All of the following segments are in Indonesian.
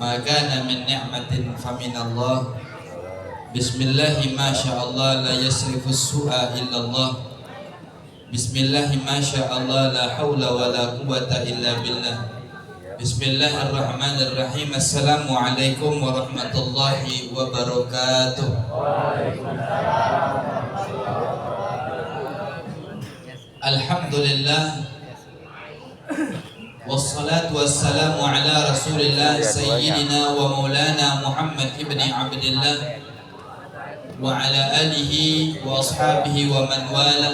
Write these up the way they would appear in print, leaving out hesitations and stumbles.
ma kana min ni'matin faminallah. Bismillahi ma sya'allah la yasrifu su'a illallah. Bismillahi ma sya'allah la hawla wa la quwwata illa billah. Bismillahirrahmanirrahim. Assalamualaikum warahmatullahi wabarakatuh. Alhamdulillah wassalatu wassalamu ala rasulillah sayyidina wa maulana Muhammad ibni Abdillah wa ala alihi wa ashabihi wa man wala.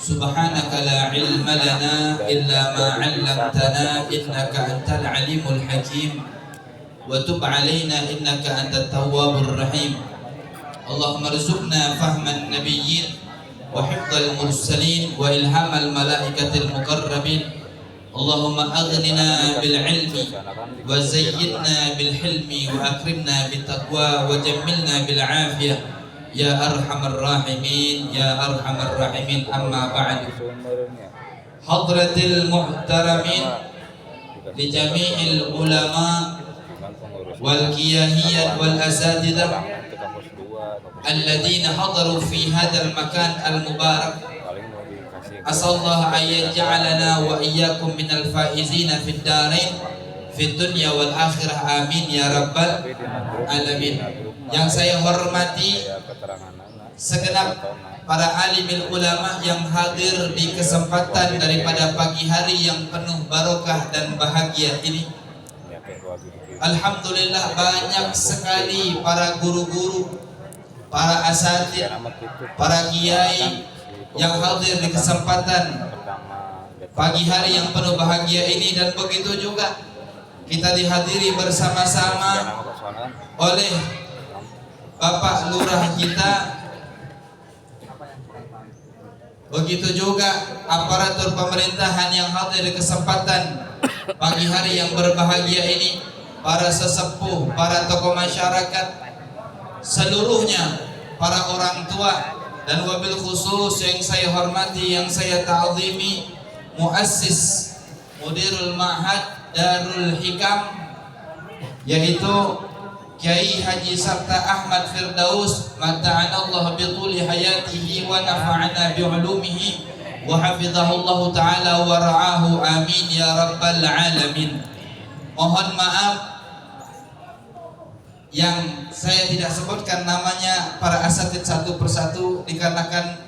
Subhanaka la ilma lana illa ma 'allamtana innaka antal alimul hakim wa tub 'alaina innaka antat tawwabur rahim. Allahumma rzuqna fahman nabiyyin wa hifdzal mursalin wa ilhamal malaikatil muqarrabin. Allahumma aghnina bil ilmi wa zayyinna bil hilmi wa akrimna bit taqwa wa jammilna bil afiyah. Ya arhamar rahimin, ya arhamar rahimin. Amma ba'du. Hadratil muhtaramin li jami'il ulama wal qiyahiyat wal asatidah alladhina hadaru fi hadzal makan al mubarak. Asallahu an yaj'alana wa iyyakum minal faizina fid darain fid dunya wal akhirah. Amin ya rabbal alamin. Yang saya hormati segenap para alimil ulama yang hadir di kesempatan daripada pagi hari yang penuh barokah dan bahagia ini. Alhamdulillah, banyak sekali para guru-guru, para asatid, para kiai yang hadir di kesempatan pagi hari yang penuh bahagia ini. Dan begitu juga kita dihadiri bersama-sama oleh Bapak Lurah kita, begitu juga aparatur pemerintahan yang hadir di kesempatan pagi hari yang berbahagia ini, para sesepuh, para tokoh masyarakat seluruhnya, para orang tua, dan wabil khusus yang saya hormati, yang saya ta'zimi, muassis mudirul ma'had Darul Hikam, yaitu Kiai Haji Sabta Ahmad Firdaus, mata'anallahu bituli hayatihi wa nafa'ana bi'ulumihi wa hafizahullahu ta'ala wa ra'ahu. Amin ya rabbal alamin. Mohon maaf yang saya tidak sebutkan namanya para asatid satu persatu, dikarenakan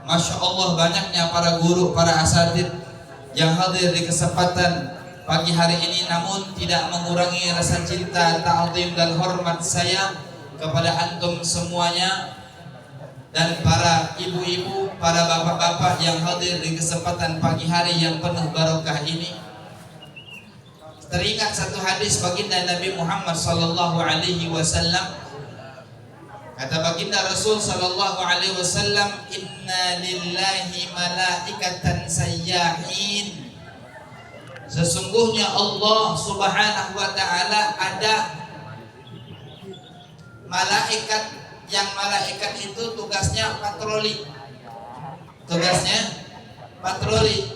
Masya Allah banyaknya para guru, para asatid yang hadir di kesempatan pagi hari ini, namun tidak mengurangi rasa cinta, ta'zim dan hormat saya kepada antum semuanya, dan para ibu-ibu, para bapak-bapak yang hadir di kesempatan pagi hari yang penuh barokah ini. Teringat satu hadis baginda Nabi Muhammad sallallahu alaihi wasallam. Kata baginda Rasul sallallahu alaihi wasallam, "Inna lillahi malaikatan sayyahin." Sesungguhnya Allah subhanahu wa ta'ala ada malaikat, yang malaikat itu tugasnya patroli. Tugasnya patroli.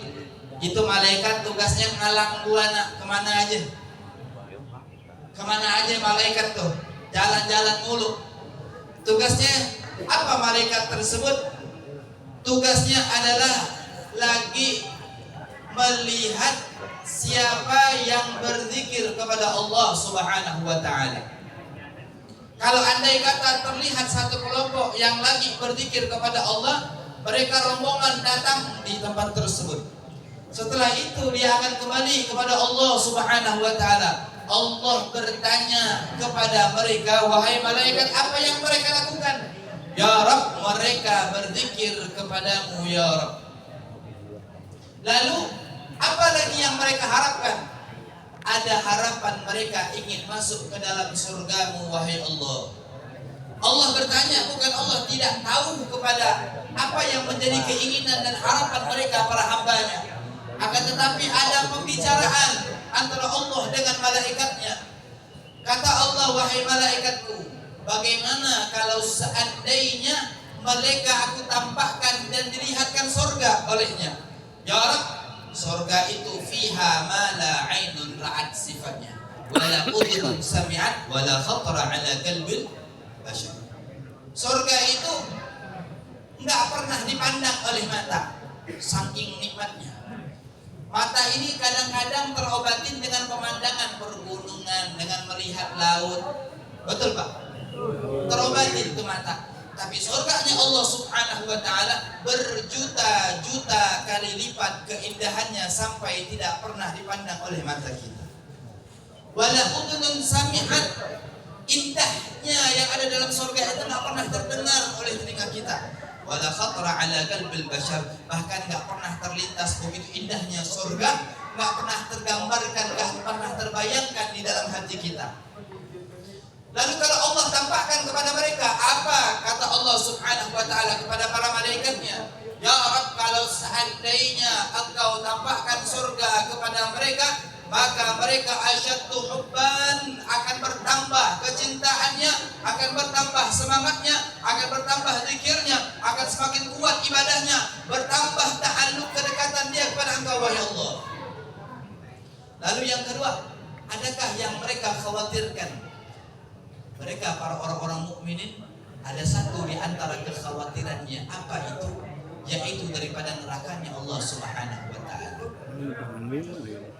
Itu malaikat tugasnya ngalang buana. Kemana aja? Kemana aja malaikat tuh? Jalan-jalan mulu. Tugasnya apa malaikat tersebut? Tugasnya adalah lagi melihat siapa yang berzikir kepada Allah subhanahu wa ta'ala. Kalau andai kata terlihat satu kelompok yang lagi berzikir kepada Allah, mereka rombongan datang di tempat tersebut. Setelah itu dia akan kembali kepada Allah subhanahu wa ta'ala. Allah bertanya kepada mereka, "Wahai malaikat, apa yang mereka lakukan?" "Ya Rabb, mereka berzikir kepadamu ya Rabb." Lalu apa lagi yang mereka harapkan? Ada harapan mereka ingin masuk ke dalam surgamu wahai Allah. Allah bertanya, bukan Allah tidak tahu kepada apa yang menjadi keinginan dan harapan mereka para hambanya. Akan tetapi ada pembicaraan antara Allah dengan malaikatnya. Kata Allah, "Wahai malaikatku, bagaimana kalau seandainya mereka aku tampakkan dan dilihatkan surga olehnya?" "Ya Rabb, surga itu fiha ma la ainun ra'at," sifatnya. wala udhun sami'at wala khatara ala qalbil bashar. Surga itu enggak pernah dipandang oleh mata, saking nikmatnya. Mata ini kadang-kadang terobatin dengan pemandangan pergunungan, dengan melihat laut. Betul Pak? Terobatin itu mata. Tapi surganya Allah Subhanahu wa ta'ala berjuta-juta kali lipat keindahannya sampai tidak pernah dipandang oleh mata kita. Wala udhun sami'at, indahnya yang ada dalam surga itu tidak pernah terdengar oleh telinga kita. Wala khatara ala qalbil bashar, bahkan tidak pernah terlintas begitu indahnya surga, tidak pernah tergambarkan, tidak pernah terbayangkan di dalam hati kita. Lalu kalau Allah tampakkan kepada mereka, apa kata Allah Subhanahu wa ta'ala kepada para malaikatnya? Ya Rabb, kalau seandainya Engkau tampakkan surga kepada mereka, maka mereka asyaddu hubban, akan bertambah kecintaannya, akan bertambah semangatnya, akan bertambah zikirnya, akan semakin kuat ibadahnya, bertambah ta'alluq kedekatan dia kepada Engkau wahai Allah. Lalu yang kedua, adakah yang mereka khawatirkan? Mereka para orang-orang mukminin ada satu di antara kekhawatirannya, apa itu? Yaitu daripada nerakanya Allah Subhanahu wa ta'ala.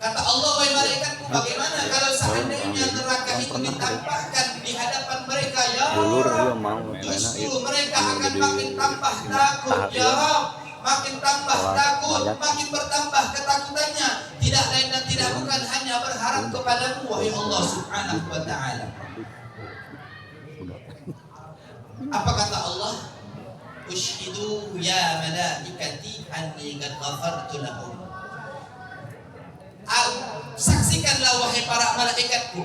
Kata Allah, wahai malaikatku, bagaimana kalau seandainya neraka itu ditampakkan di hadapan mereka, ya Rabb, justru mereka akan makin tambah takut, ya Rabb, makin tambah takut, makin bertambah ketakutannya, tidak lain dan tidak bukan hanya berharap kepadamu wahai Allah Subhanahu wa ta'ala. Apa kata Allah? Ushhidu ya malaikati anni qad ghafartu lahum. Saksikanlah wahai para malaikatku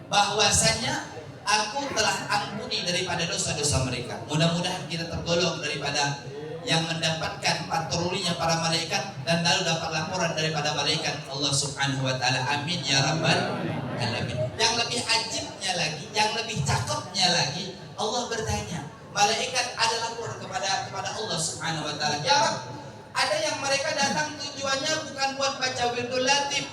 bahwasanya aku telah ampuni daripada dosa-dosa mereka. Mudah-mudahan kita tergolong daripada yang mendapatkan patrolinya para malaikat dan lalu dapat laporan daripada malaikat Allah Subhanahu wa ta'ala. Amin ya rabbal alamin. Yang lebih ajibnya lagi, yang lebih cakepnya lagi, Allah bertanya, malaikat ada lapor kepada Allah Subhanahu wa ta'ala. Ya Rabb, ada yang mereka datang tujuannya bukan buat baca wirdul latif.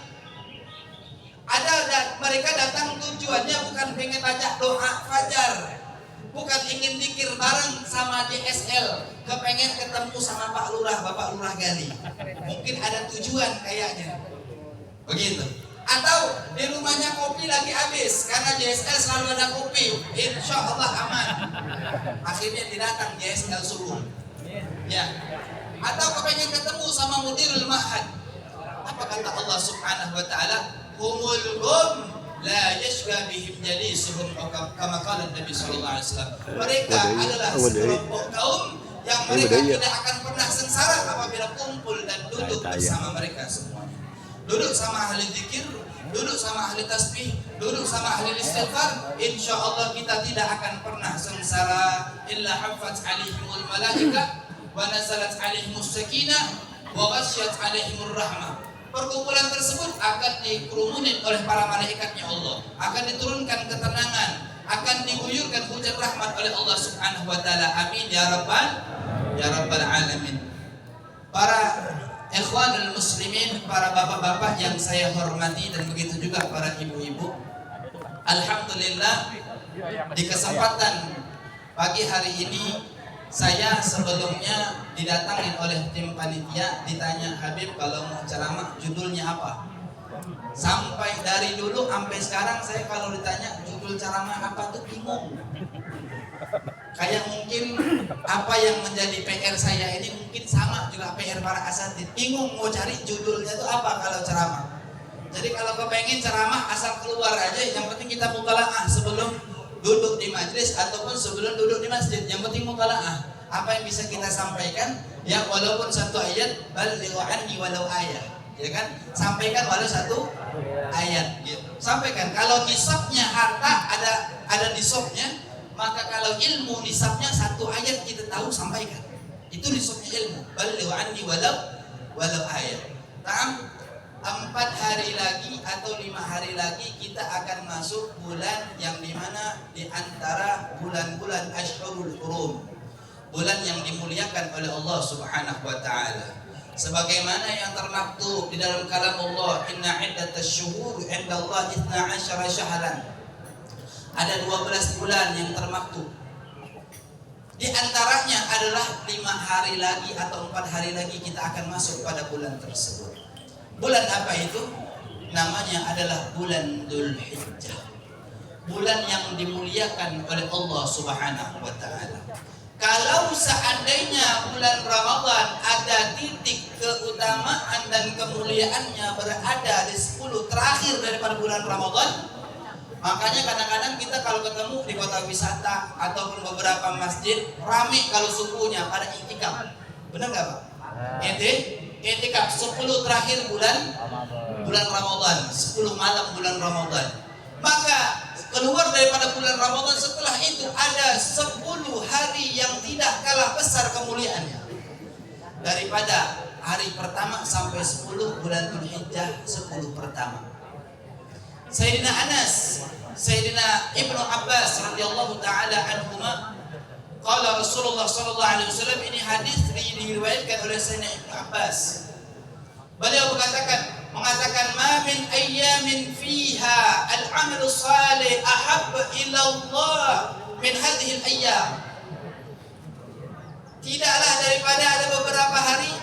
Ada mereka datang tujuannya bukan pengen baca doa fajar, bukan ingin zikir bareng sama DSL, kepengen ketemu sama Pak Lurah, Bapak Lurah Gali. Mungkin ada tujuan kayaknya begitu. Atau di rumahnya kopi lagi habis, karena JSL selalu ada kopi, insya Allah aman. Akhirnya didatang JSL suruh, ya. Atau kepengen ketemu sama mudirul ma'had. Apa kata Allah Subhanahu wa ta'ala? Humul gum la yashqa bihim jalisuhum, kama qala Nabi sallallahu alaihi wasallam. Mereka adalah sekelompok kaum yang mereka tidak akan pernah sengsara apabila kumpul dan duduk bersama mereka semuanya. Duduk sama ahli zikir, duduk sama ahli tasbih, duduk sama ahli istighfar, insya Allah kita tidak akan pernah sengsara. Illa haffat alaihimul malaika wa nazalat alaihimus sakinah wa ghasyat alaihimur rahmah. Perkumpulan tersebut akan dikerumunin oleh para malaikatnya Allah, akan diturunkan ketenangan, akan diguyurkan hujan rahmat oleh Allah Subhanahu wa ta'ala. Amin ya rabbal alamin. Para ikhwanul muslimin, para bapak-bapak yang saya hormati dan begitu juga para ibu-ibu, alhamdulillah di kesempatan pagi hari ini saya sebelumnya didatangin oleh tim panitia, ditanya, Habib kalau mau ceramah judulnya apa? Sampai dari dulu sampai sekarang saya kalau ditanya judul ceramah apa tuh bingung. Kayak mungkin apa yang menjadi PR saya ini mungkin sama juga PR para asatidz, bingung mau cari judulnya itu apa kalau ceramah. Jadi kalau kepengen ceramah asal keluar aja, yang penting kita mutalaah sebelum duduk di majlis ataupun sebelum duduk di masjid, yang penting mutalaah. Apa yang bisa kita sampaikan, ya walaupun satu ayat, balighu anni walau ayat, ya kan? Sampaikan walau satu ayat gitu. Sampaikan. Kalau nisabnya harta ada nisabnya, maka kalau ilmu nisabnya satu ayat kita tahu, sampaikan. Itu nisabnya ilmu. Balighu anni walau ayat. 4 hari lagi atau 5 hari lagi kita akan masuk bulan yang dimana di antara bulan-bulan Ashhurul Hurum, bulan yang dimuliakan oleh Allah Subhanahu wa ta'ala. sebagaimana yang termaktub di dalam kalam Allah, inna iddatasy syuhur indallahi 12 syahran. Ada 12 bulan yang termaktub. Di antaranya adalah 5 hari lagi atau 4 hari lagi kita akan masuk pada bulan tersebut. Bulan apa itu? Namanya adalah bulan Dzulhijjah. Bulan yang dimuliakan oleh Allah Subhanahu wa taala. Kalau seandainya bulan Ramadan ada titik keutamaan dan kemuliaannya berada di 10 terakhir daripada bulan Ramadan, makanya kadang-kadang kita kalau ketemu di kota wisata ataupun beberapa masjid ramai kalau subuhnya pada iktikaf. Benar nggak Pak? Iktikaf 10 terakhir bulan Ramadan, 10 malam bulan Ramadan. Maka keluar daripada bulan Ramadan setelah itu ada 10 hari yang tidak kalah besar kemuliaannya daripada hari pertama sampai 10 bulan Dzulhijjah, 10 pertama. Sayyidina Anas, Sayyidina Ibnu Abbas radhiyallahu taala anhuma, qala Rasulullah sallallahu alaihi wasallam, ini hadis diriwayatkan oleh Sayyidina Ibnu Abbas. Beliau mengatakan ma min ayyamin fiha al-amalu salih ahab ila Allah min hadhihi al-ayyam. Tidaklah daripada ada beberapa hari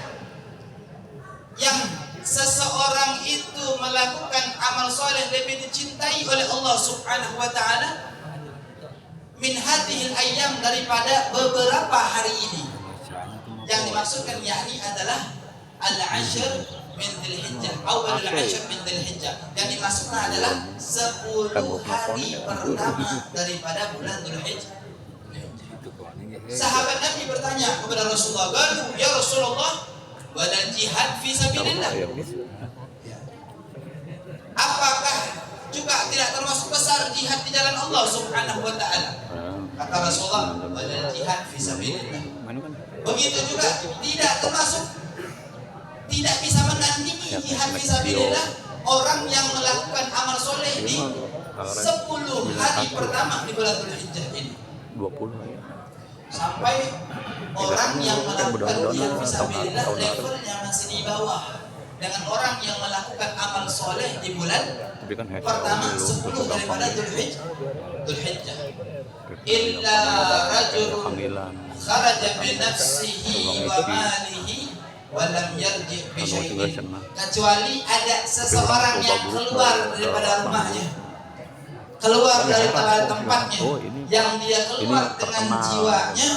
yang seseorang itu melakukan amal soleh lebih dicintai oleh Allah Subhanahu wa taala min hadhihi al-ayyam, daripada beberapa hari ini. Yang dimaksudkan yakni adalah al-ashr min Dzulhijjah, awal al-ashr min Dzulhijjah. Yang dimaksudkan adalah 10 hari pertama daripada bulan Dzulhijjah. Sahabat Nabi bertanya kepada Rasulullah, "Ya Rasulullah, wala jihad fi sabilillah?" Apakah juga tidak termasuk besar jihad di jalan Allah Subhanahu wa taala? Kata Rasulullah, wala jihad fi sabilillah. Begitu juga tidak termasuk, tidak bisa menandingi jihad fi sabilillah orang yang melakukan amal soleh di 10 hari pertama di bulan Dzulhijjah ini. 20 ya. Sampai orang yang melakukan jihad fi sabilillah levelnya masih di bawah dengan orang yang melakukan amal soleh di bulan pertama 10 daripada Dzulhijjah. Illa rajulun kharaja bi nafsihi wa malihi walam yarji bi syai'in, kecuali ada seseorang yang keluar daripada rumahnya, keluar dari tempatnya, yang dia keluar dengan jiwanya,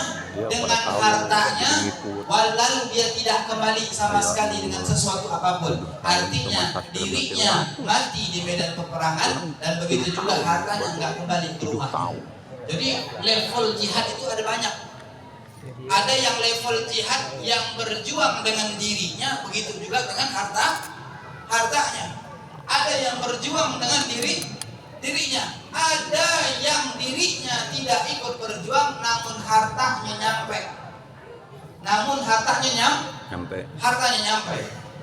dengan hartanya, walau dia tidak kembali sama sekali dengan sesuatu apapun. Artinya dirinya mati di medan peperangan dan begitu juga hartanya nggak kembali ke rumah. Jadi level jihad itu ada banyak. Ada yang level jihad yang berjuang dengan dirinya, begitu juga dengan hartanya. Ada yang berjuang dengan dirinya. Ada yang dirinya tidak ikut berjuang, namun hartanya nyampe.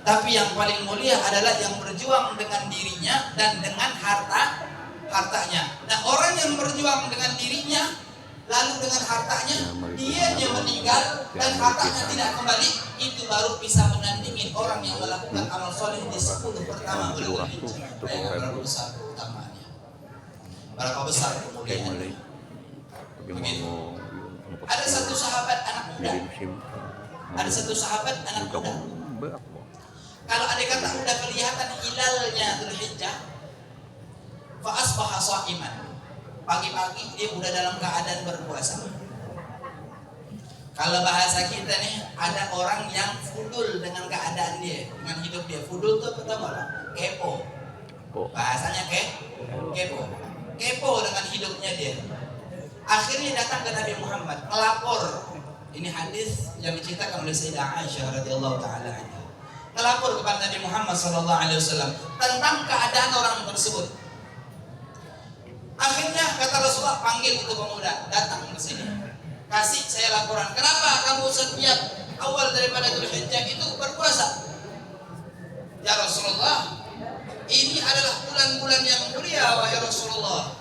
Tapi yang paling mulia adalah yang berjuang dengan dirinya dan dengan hartanya. Nah, orang yang berjuang dengan dirinya lalu dengan hartanya dia meninggal dan hartanya tidak kembali, itu baru bisa menandingi orang yang melakukan amal soleh di 10 pertama bulan Dzulhijjah. Berapa besar keutamaannya, berapa besar kemuliaannya. Begitu. Ada satu sahabat anak muda. Kalau ada kata udah kelihatan hilalnya Dzulhijjah, fa asbaha sha'iman, pagi-pagi dia udah dalam keadaan berpuasa. Kalau bahasa kita nih, ada orang yang fudul dengan keadaan dia, dengan hidup dia. Fudul itu pertama apa? Kepo. Bahasanya kepo dengan hidupnya dia. Akhirnya datang ke Nabi Muhammad, melapor. Ini hadis yang diceritakan oleh Sayyidah Aisyah radhiyallahu taala anha. Melapor kepada Nabi Muhammad sallallahu alaihi wasallam tentang keadaan orang tersebut. Akhirnya kata Rasulullah, panggil itu pemuda, datang ke sini. Kasih saya laporan. Kenapa kamu setiap awal daripada Dzulhijjah itu berpuasa? Ya Rasulullah, ini adalah bulan-bulan yang mulia wahai Rasulullah.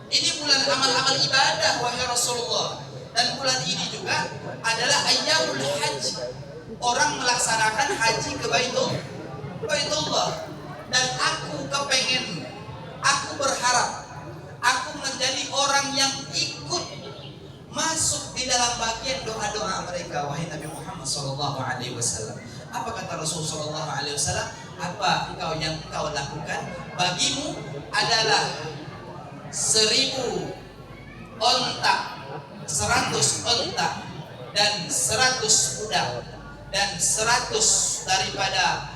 Ini bulan amal-amal ibadah wahai Rasulullah. Dan bulan ini juga adalah ayyamul hajj, orang melaksanakan haji ke Baitullah. Dan aku kepengen, aku berharap, aku menjadi orang yang ikut masuk di dalam bagian doa-doa mereka. Wahai Nabi Muhammad SAW, apa kata Rasulullah SAW? Apa yang engkau lakukan? Bagimu adalah 1000 onta, 100 onta, dan 100 kuda, dan 100 daripada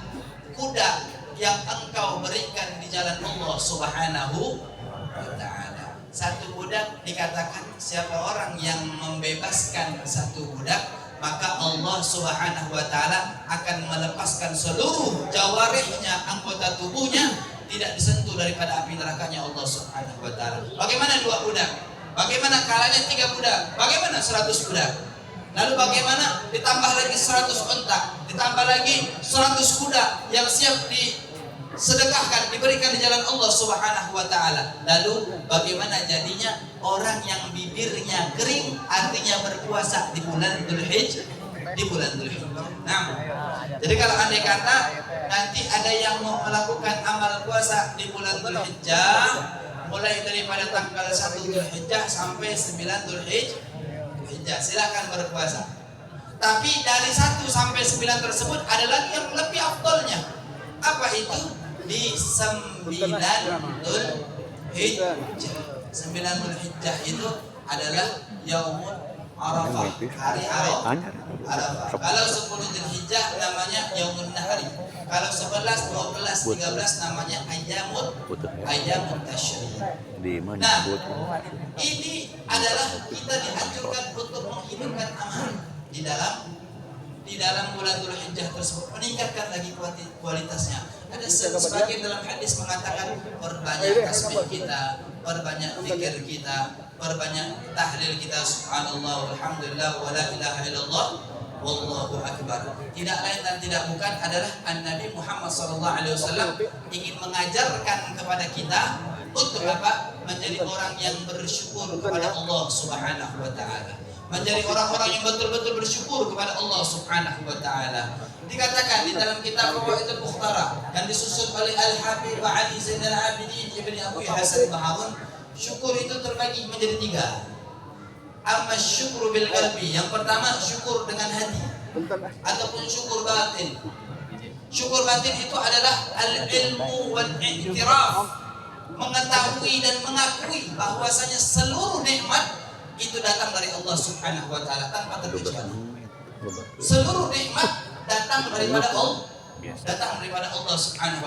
kuda yang engkau berikan di jalan Allah Subhanahu wa ta'ala. Satu budak dikatakan siapa orang yang membebaskan satu budak, maka Allah Subhanahu wa ta'ala akan melepaskan seluruh jawarihnya, anggota tubuhnya, tidak disentuh daripada api nerakanya Allah Subhanahu wa ta'ala. Bagaimana 2 budak? Bagaimana kalanya 3 budak? Bagaimana 100 budak? Lalu bagaimana ditambah lagi 100 onta, ditambah lagi 100 kuda yang siap disedekahkan, diberikan di jalan Allah Subhanahu wa ta'ala. Lalu bagaimana jadinya orang yang bibirnya kering, artinya berpuasa di bulan Dzulhijjah, di bulan Dzulhijjah. Nah, jadi kalau andai kata nanti ada yang mau melakukan amal puasa di bulan Dzulhijjah, mulai daripada tanggal 1 Dzulhijjah sampai 9 Dzulhijjah, silakan berpuasa. Tapi dari 1 sampai 9 tersebut ada lagi yang lebih afdolnya. Apa itu? Di 9 Dzulhijjah. 9 Dzulhijjah itu adalah Yaumul Arafah, hari Arafah. Kalau 10 Dzulhijjah namanya Yaumun Nahri. Kalau 11, 12, 13 namanya Ayyamut Tasyrik. Nah, ini adalah kita dianjurkan untuk menghidupkan amal di dalam bulan Dzulhijjah tersebut, meningkatkan lagi kualitasnya. Ada sebagian dalam hadis mengatakan perbanyak tasbih kita, perbanyak zikir kita, perbanyak tahlil kita, subhanallah walhamdulillah wala ilaha illallah wallahu akbar. Tidak lain dan tidak bukan adalah Nabi Muhammad SAW ingin mengajarkan kepada kita untuk apa? Menjadi orang yang bersyukur kepada Allah Subhanahu wa ta'ala, menjadi orang-orang yang betul-betul bersyukur kepada Allah Subhanahu wa ta'ala. Dikatakan di dalam kitab Fawaidul Mukhtara yang disusun oleh Al-Habib Ali Zainal Abidin Ibni Abu Hasan Baharun, syukur itu terbagi menjadi 3. Amma syukru bil qalbi, yang pertama syukur dengan hati ataupun syukur batin. Syukur batin itu adalah al-ilmu wal i'tiraf, mengetahui dan mengakui bahwasanya seluruh nikmat itu datang dari Allah Subhanahu wa ta'ala tanpa terkecuali. Seluruh nikmat datang daripada Allah Subhanahu wa